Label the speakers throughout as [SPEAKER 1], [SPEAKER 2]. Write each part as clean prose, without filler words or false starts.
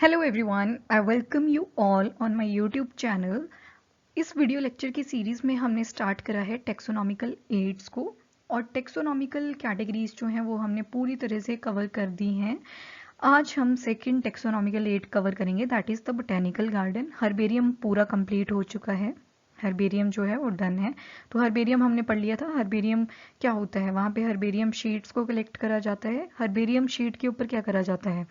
[SPEAKER 1] Hello everyone, I welcome you all on my YouTube channel. इस video lecture की series में हमने start करा है टेक्सोनॉमिकल एड्स को, और टेक्सोनॉमिकल कैटेगरीज जो हैं वो हमने पूरी तरह से कवर कर दी हैं। आज हम सेकंड टेक्सोनॉमिकल एड कवर करेंगे, that is the botanical garden. Herbarium पूरा कंप्लीट हो चुका है, हर्बेरियम जो है वो डन है। तो हर्बेरियम हमने पढ़ लिया था। हर्बेरियम क्या होता है, वहाँ पे हर्बेरियम शीट्स को कलेक्ट करा जाता है। हर्बेरियम शीट के ऊपर क्या करा जाता है,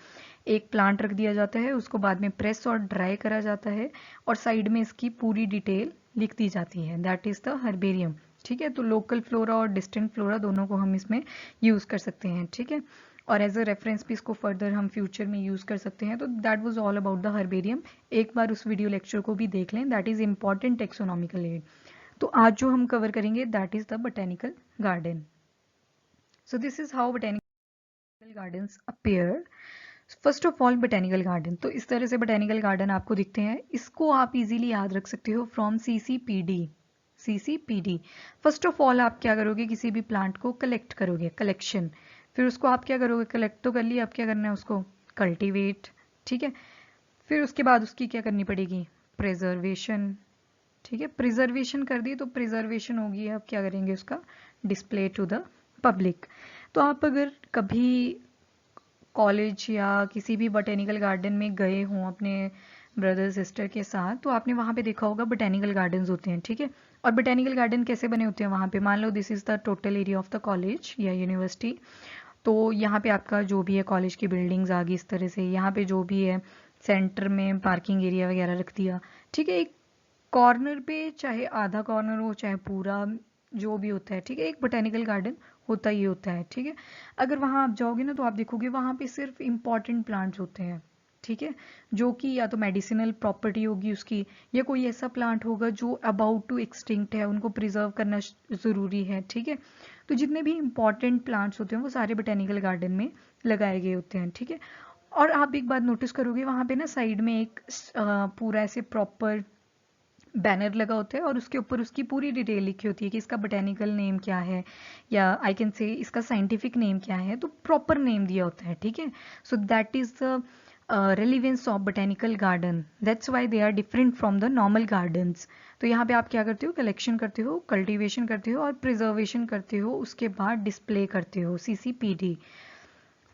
[SPEAKER 1] एक प्लांट रख दिया जाता है, उसको बाद में प्रेस और ड्राई करा जाता है और साइड में इसकी पूरी डिटेल लिख दी जाती है, दैट इज़ द हर्बेरियम। ठीक है, तो लोकल फ्लोरा और डिस्टेंट फ्लोरा दोनों को हम इसमें यूज़ कर सकते हैं। ठीक है, और एज अ रेफरेंस भी इसको फर्दर हम फ्यूचर में यूज़ कर सकते हैं। तो that was all about the herbarium. एक बार उस वीडियो लेक्चर को भी देख लें, that is important taxonomical add. तो आज जो हम कवर करेंगे that is the botanical garden. So this is how botanical gardens appear. First of all botanical garden, तो इस तरह से बोटेनिकल गार्डन आपको दिखते हैं। इसको आप इजीली याद रख सकते हो फ्रॉम सीसीपीडी। सीसीपीडी, फर्स्ट ऑफ ऑल आप क्या करोगे, किसी भी प्लांट को कलेक्ट करोगे, कलेक्शन। फिर उसको आप क्या करोगे, कलेक्ट तो कर लिया, अब क्या करना है उसको कल्टीवेट। ठीक है, फिर उसके बाद उसकी क्या करनी पड़ेगी, प्रिजर्वेशन। ठीक है, प्रिजर्वेशन कर दी तो प्रिजर्वेशन होगी, अब क्या करेंगे उसका डिस्प्ले टू द पब्लिक। तो आप अगर कभी कॉलेज या किसी भी बोटेनिकल गार्डन में गए हों अपने ब्रदर सिस्टर के साथ, तो आपने वहाँ पे देखा होगा बोटेनिकल गार्डन्स होते हैं। ठीक है, और बोटेनिकल गार्डन कैसे बने होते हैं, वहाँ पे मान लो this is the total area of the college या यूनिवर्सिटी। तो यहाँ पे आपका जो भी है कॉलेज की बिल्डिंग्स आ गई इस तरह से, यहाँ पे जो भी है सेंटर में पार्किंग एरिया वगैरह रख दिया। ठीक है, एक कॉर्नर पे चाहे आधा कॉर्नर हो चाहे पूरा, जो भी होता है, ठीक है, एक बोटेनिकल गार्डन होता ही होता है। ठीक है, अगर वहाँ आप जाओगे ना तो आप देखोगे वहाँ पे सिर्फ इम्पॉर्टेंट प्लांट्स होते हैं। ठीक है, जो कि या तो मेडिसिनल प्रॉपर्टी होगी उसकी, या कोई ऐसा प्लांट होगा जो अबाउट टू एक्सटिंक्ट है, उनको प्रिजर्व करना ज़रूरी है। ठीक है, तो जितने भी इम्पॉर्टेंट प्लांट्स होते हैं वो सारे बोटेनिकल गार्डन में लगाए गए होते हैं। ठीक है, और आप एक बात नोटिस करोगे वहाँ पे ना साइड में एक पूरा ऐसे प्रॉपर बैनर लगा होता है और उसके ऊपर उसकी पूरी डिटेल लिखी होती है कि इसका बोटेनिकल नेम क्या है, या आई कैन से इसका साइंटिफिक नेम क्या है, तो प्रॉपर नेम दिया होता है। ठीक है, so that is the relevance of botanical garden, that's why they are different from the normal gardens. तो यहाँ पे आप क्या करते हो, कलेक्शन करते हो, कल्टीवेशन करते हो और प्रिजर्वेशन करते हो, उसके बाद डिस्प्ले करते हो, सीसीपीडी,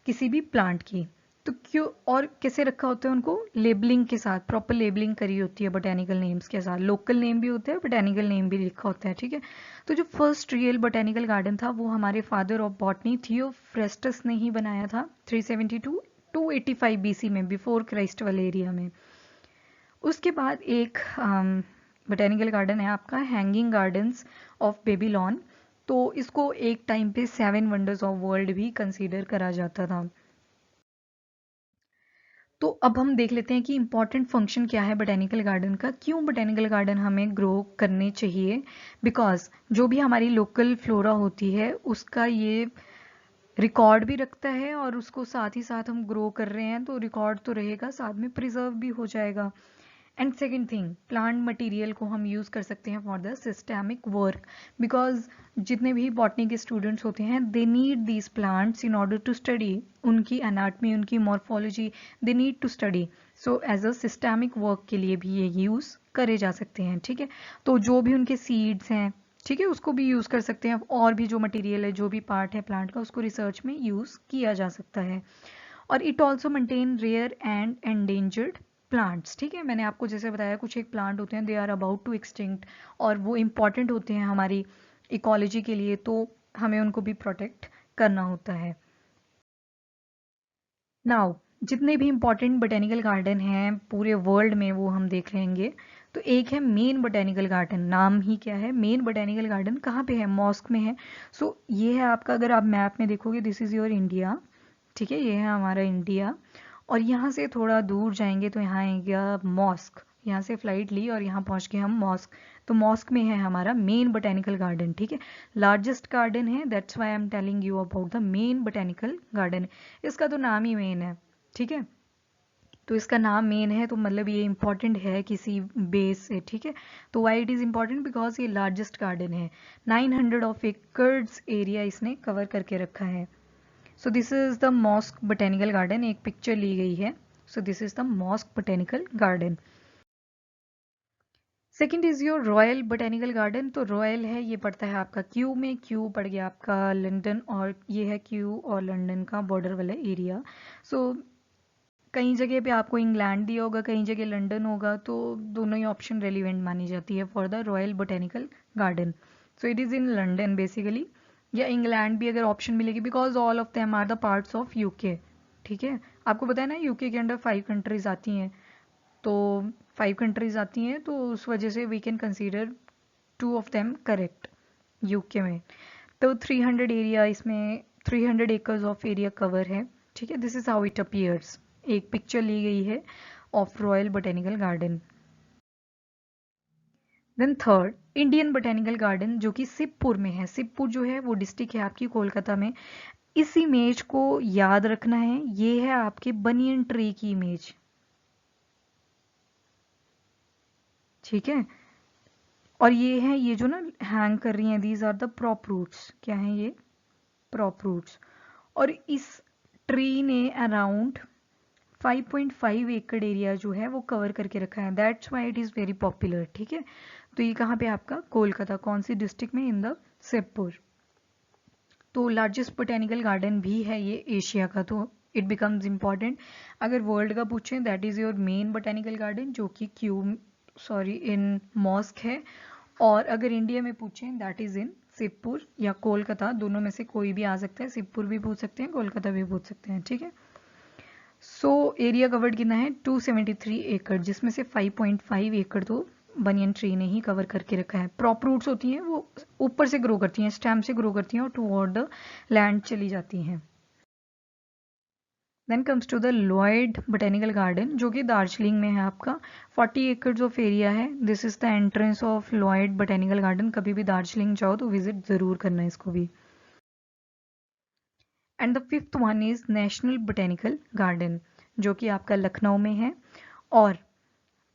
[SPEAKER 1] किसी भी प्लांट की। तो क्यों और कैसे रखा होता है उनको, लेबलिंग के साथ, प्रॉपर लेबलिंग करी होती है बोटेनिकल नेम्स के साथ, लोकल नेम भी होता है, बोटेनिकल नेम भी लिखा होता है। ठीक है, तो जो फर्स्ट रियल बोटेनिकल गार्डन था वो हमारे फादर ऑफ बॉटनी थियोफ्रेस्टस ने ही बनाया था 372 285 बीसी में, बिफोर क्राइस्ट वाले एरिया में। उसके बाद एक बोटेनिकल गार्डन है आपका हैंगिंग गार्डन्स ऑफ बेबीलोन। तो इसको एक टाइम पे 7 वंडर्स ऑफ वर्ल्ड भी कंसीडर करा जाता था। तो अब हम देख लेते हैं कि इंपॉर्टेंट फंक्शन क्या है बोटेनिकल गार्डन का, क्यों बोटेनिकल गार्डन हमें ग्रो करने चाहिए। बिकॉज जो भी हमारी लोकल फ्लोरा होती है उसका ये रिकॉर्ड भी रखता है, और उसको साथ ही साथ हम ग्रो कर रहे हैं तो रिकॉर्ड तो रहेगा, साथ में प्रिजर्व भी हो जाएगा। And second thing, plant material को हम यूज़ कर सकते हैं for the systemic work, because जितने भी बॉटनी के स्टूडेंट्स होते हैं they need these plants in order to study, उनकी एनाटमी, उनकी morphology they need to study. So as a systemic work के लिए भी ये यूज़ करे जा सकते हैं। ठीक है, तो जो भी उनके सीड्स हैं, ठीक है, उसको भी यूज़ कर सकते हैं, और भी जो मटेरियल है, जो भी पार्ट है प्लांट का, उसको रिसर्च में यूज़ किया जा सकता है। और it also maintain rare and endangered plants. ठीक है, मैंने आपको जैसे बताया कुछ एक प्लांट होते हैं they are about to extinct, और वो इम्पॉर्टेंट होते हैं हमारी इकोलॉजी के लिए, तो हमें उनको भी प्रोटेक्ट करना होता है। नाउ जितने भी इम्पॉर्टेंट बोटेनिकल गार्डन हैं पूरे वर्ल्ड में वो हम देख लेंगे। तो एक है मेन बोटेनिकल गार्डन, नाम ही क्या है, मेन बोटेनिकल गार्डन कहाँ पे है, मॉस्क में है। सो ये है आपका, अगर आप मैप में देखोगे दिस इज़ योर इंडिया। ठीक है, ये है हमारा इंडिया, और यहाँ से थोड़ा दूर जाएंगे तो यहाँ आएगा मॉस्क, यहाँ से फ्लाइट ली और यहाँ पहुँच गए हम मॉस्क। तो मॉस्क में है हमारा मेन बोटेनिकल गार्डन। ठीक है, लार्जेस्ट गार्डन है, that's why I am telling you about the main botanical garden. इसका तो नाम ही मेन है। ठीक है, तो इसका नाम मेन है तो मतलब ये इंपॉर्टेंट है किसी बेस से। ठीक है, तो why it is important, because ये लार्जेस्ट गार्डन है, 900 ऑफ एकर्स एरिया इसने कवर करके रखा है। So this is the mosque botanical garden, एक पिक्चर ली गई है। So this is the Mosque Botanical Garden. Second is your royal botanical garden. तो रॉयल है, ये पड़ता है आपका क्यू में, क्यू पड़ गया आपका लंदन, और ये है क्यू और लंदन का बॉर्डर वाला एरिया। सो कई जगह पे आपको इंग्लैंड दिया होगा, कई जगह लंदन होगा, तो दोनों ही ऑप्शन रेलिवेंट मानी जाती है for the royal botanical garden. So it is in London basically, या इंग्लैंड भी अगर ऑप्शन मिलेगी, because all of them are the parts of UK. ठीक है, आपको पता है ना यूके के अंडर 5 कंट्रीज आती हैं, तो 5 कंट्रीज आती हैं, तो उस वजह से we can consider 2 of them correct UK में। तो 300 एरिया, इसमें 300 एकर्स ऑफ एरिया कवर है। ठीक है, this is how it appears. एक पिक्चर ली गई है of royal botanical garden. Then third, Indian botanical garden, जो कि शिवपुर में है। शिवपुर जो है वो डिस्ट्रिक्ट है आपकी कोलकाता में। इस इमेज को याद रखना है, ये है आपके बनियन ट्री की इमेज। ठीक है, और ये है, ये जो ना हैंग कर रही हैं, these are the prop roots. क्या है ये? Prop roots. और इस ट्री ने अराउंड 5.5 एकड़ एरिया जो है वो कवर करके रखा है, that's why it is very popular. ठीक है, तो ये कहाँ पे आपका? कोलकाता। कौन सी डिस्ट्रिक्ट में? In the Shivpur. तो लार्जेस्ट बोटेनिकल गार्डन भी है ये एशिया का, तो इट बिकम्स इम्पॉर्टेंट। अगर वर्ल्ड का पूछें, that is your main botanical garden, जो कि इन मॉस्क है। और अगर इंडिया में पूछें, दैट इज़ इन शिवपुर या कोलकाता, दोनों में से कोई भी आ सकता है। शिवपुर भी पूछ सकते हैं, कोलकाता भी पूछ सकते हैं। ठीक है, सो एरिया कवर्ड कितना है? 273 एकड़, जिसमें से 5.5 एकड़ तो बनियन ट्री ने ही कवर करके रखा है। प्रॉप रूट्स होती हैं, वो ऊपर से ग्रो करती हैं, स्टेम से ग्रो करती हैं और टुवर्ड द लैंड चली जाती हैं। Then comes to the Lloyd botanical garden, जो कि दार्जिलिंग में है आपका। 40 एकड़ ऑफ एरिया है। This is the entrance of Lloyd botanical garden. कभी भी दार्जिलिंग जाओ तो विजिट जरूर करना है इसको भी। And the fifth one is national botanical garden, जो कि आपका लखनऊ में है। और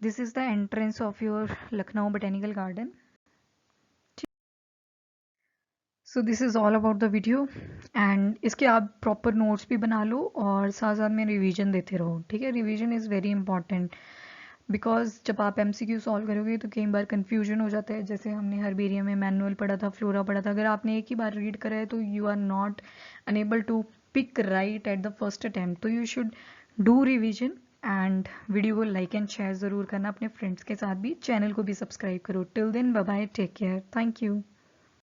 [SPEAKER 1] this is the entrance of your Lucknow botanical garden. So this is all about the video, and इसके आप प्रॉपर नोट्स भी बना लो और साथ साथ में रिवीजन देते रहो। ठीक है, revision is very important, because जब आप MCQ सॉल्व करोगे तो कई बार कन्फ्यूजन हो जाता है। जैसे हमने हर्बेरियम में मैनुअल पढ़ा था, फ्लोरा पढ़ा था, अगर आपने एक ही बार रीड करा है तो you are not enable to pick right at the first attempt. तो you should do revision, and video को लाइक एंड शेयर ज़रूर करना अपने फ्रेंड्स के साथ भी। चैनल को भी सब्सक्राइब करो। Till then, bye bye, take care, thank you.